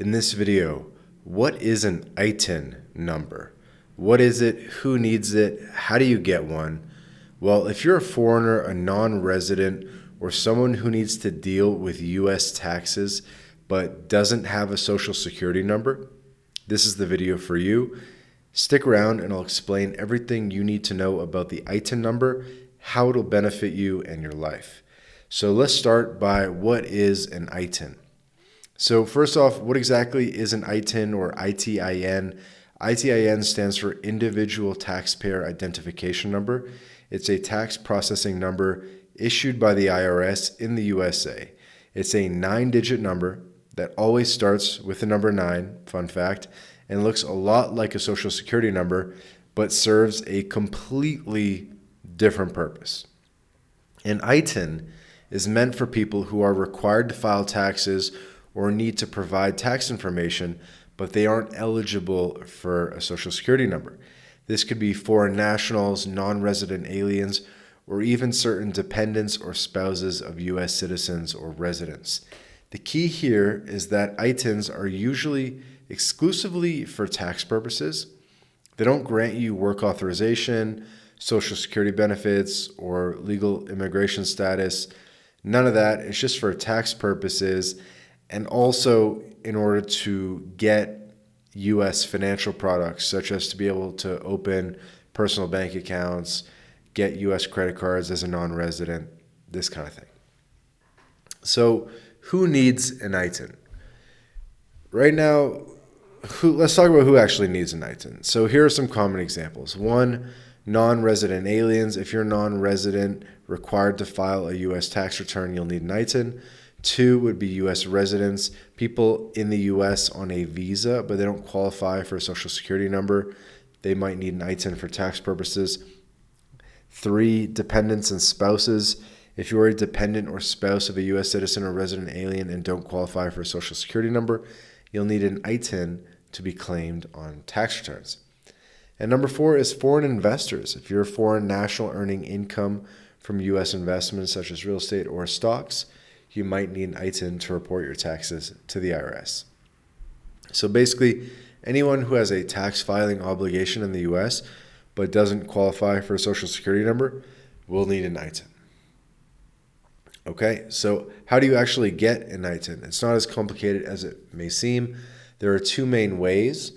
In this video, what is an ITIN number? What is it? Who needs it? How do you get one? Well, if you're a foreigner, a non-resident, or someone who needs to deal with U.S. taxes but doesn't have a social security number, this is the video for you. Stick around and I'll explain everything you need to know about the ITIN number, how it'll benefit you and your life. So let's start by what is an ITIN. So first off, what exactly is an ITIN or ITIN? ITIN stands for Individual Taxpayer Identification Number. It's a tax processing number issued by the IRS in the USA. It's a 9-digit number that always starts with the number 9, fun fact, and looks a lot like a social security number, but serves a completely different purpose. An ITIN is meant for people who are required to file taxes or need to provide tax information, but they aren't eligible for a social security number. This could be foreign nationals, non-resident aliens, or even certain dependents or spouses of U.S. citizens or residents. The key here is that ITINs are usually exclusively for tax purposes. They don't grant you work authorization, social security benefits, or legal immigration status. None of that. It's just for tax purposes, and also in order to get U.S. financial products, such as to be able to open personal bank accounts, get U.S. credit cards as a non-resident, this kind of thing. So who needs an ITIN? Right now, let's talk about who actually needs an ITIN. So here are some common examples. 1, non-resident aliens. If you're non-resident, required to file a U.S. tax return, you'll need an ITIN. 2 would be U.S. residents, people in the U.S. on a visa, but they don't qualify for a social security number. They might need an ITIN for tax purposes. 3, dependents and spouses. If you're a dependent or spouse of a U.S. citizen or resident alien and don't qualify for a social security number, you'll need an ITIN to be claimed on tax returns. And number 4 is foreign investors. If you're a foreign national earning income from U.S. investments such as real estate or stocks, you might need an ITIN to report your taxes to the IRS. So basically, anyone who has a tax filing obligation in the U.S. but doesn't qualify for a social security number will need an ITIN. Okay, so how do you actually get an ITIN? It's not as complicated as it may seem. There are 2 main ways.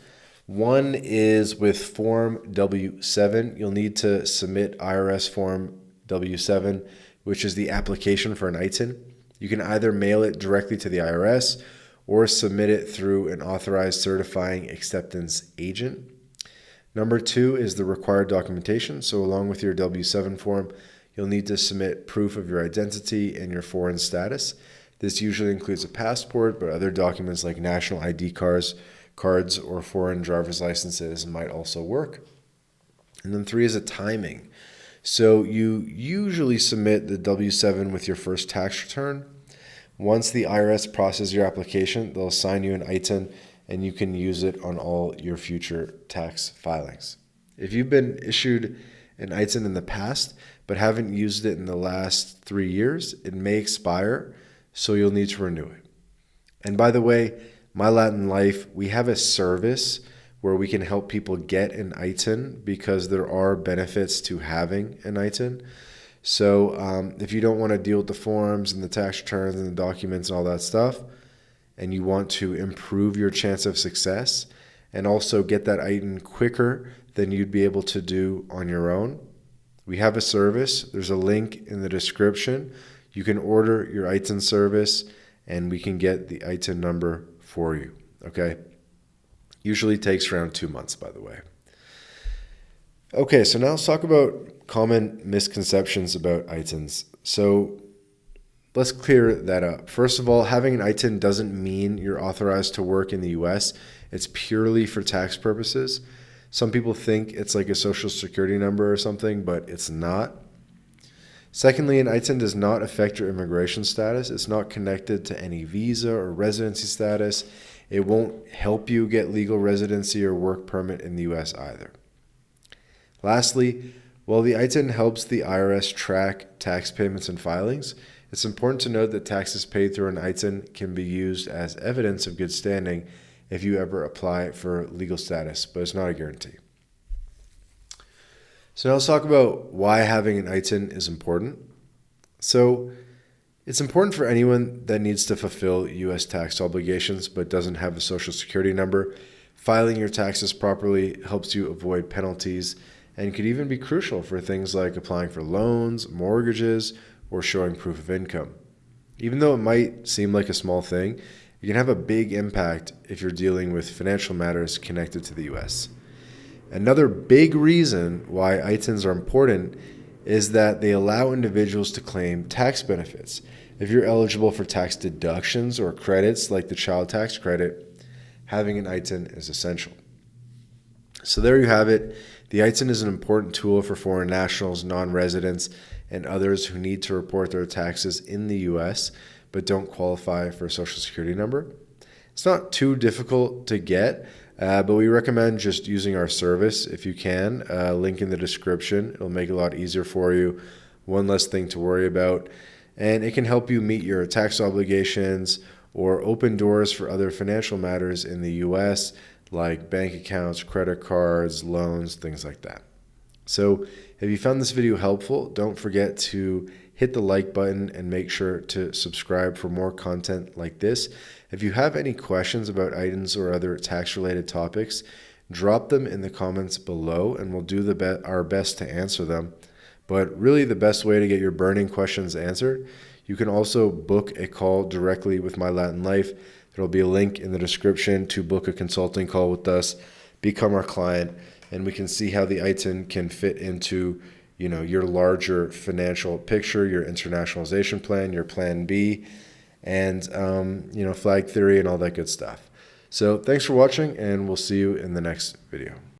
One is with Form W-7. You'll need to submit IRS Form W-7, which is the application for an ITIN. You can either mail it directly to the IRS or submit it through an authorized certifying acceptance agent. Number 2 is the required documentation. So along with your W-7 form, you'll need to submit proof of your identity and your foreign status. This usually includes a passport, but other documents like national ID cards or foreign driver's licenses might also work. And then 3 is a timing. So you usually submit the W-7 with your first tax return. Once the IRS processes your application, they'll assign you an ITIN and you can use it on all your future tax filings. If you've been issued an ITIN in the past but haven't used it in the last 3 years, it may expire, so you'll need to renew it. And by the way, MyLatinLife, we have a service where we can help people get an ITIN because there are benefits to having an ITIN. So if you don't want to deal with the forms and the tax returns and the documents and all that stuff, and you want to improve your chance of success and also get that ITIN quicker than you'd be able to do on your own, we have a service. There's a link in the description. You can order your ITIN service and we can get the ITIN number for you, okay? Usually takes around 2 months, by the way. Okay, so now let's talk about common misconceptions about ITINs. So let's clear that up. First of all, having an ITIN doesn't mean you're authorized to work in the U.S. It's purely for tax purposes. Some people think it's like a social security number or something, but it's not. Secondly, an ITIN does not affect your immigration status. It's not connected to any visa or residency status. It won't help you get legal residency or work permit in the U.S. either. Lastly, while the ITIN helps the IRS track tax payments and filings, It's important to note that taxes paid through an ITIN can be used as evidence of good standing if you ever apply for legal status, but it's not a guarantee. So now let's talk about why having an ITIN is important. So it's important for anyone that needs to fulfill U.S. tax obligations but doesn't have a social security number. Filing your taxes properly helps you avoid penalties and could even be crucial for things like applying for loans, mortgages, or showing proof of income. Even though it might seem like a small thing, it can have a big impact if you're dealing with financial matters connected to the U.S. Another big reason why ITINs are important is that they allow individuals to claim tax benefits. If you're eligible for tax deductions or credits like the child tax credit, having an ITIN is essential. So there you have it. The ITIN is an important tool for foreign nationals, non-residents, and others who need to report their taxes in the U.S. but don't qualify for a social security number. It's not too difficult to get, but we recommend just using our service if you can. Link in the description. It'll make it a lot easier for you. One less thing to worry about. And it can help you meet your tax obligations or open doors for other financial matters in the U.S., like bank accounts, credit cards, loans, things like that. So if you found this video helpful, don't forget to hit the like button and make sure to subscribe for more content like this. If you have any questions about ITINs or other tax-related topics, drop them in the comments below and we'll do our best to answer them. But really the best way to get your burning questions answered, you can also book a call directly with MyLatinLife. There'll be a link in the description to book a consulting call with us, become our client, and we can see how the ITIN can fit into your larger financial picture, your internationalization plan, your plan B, and flag theory and all that good stuff. So thanks for watching, and we'll see you in the next video.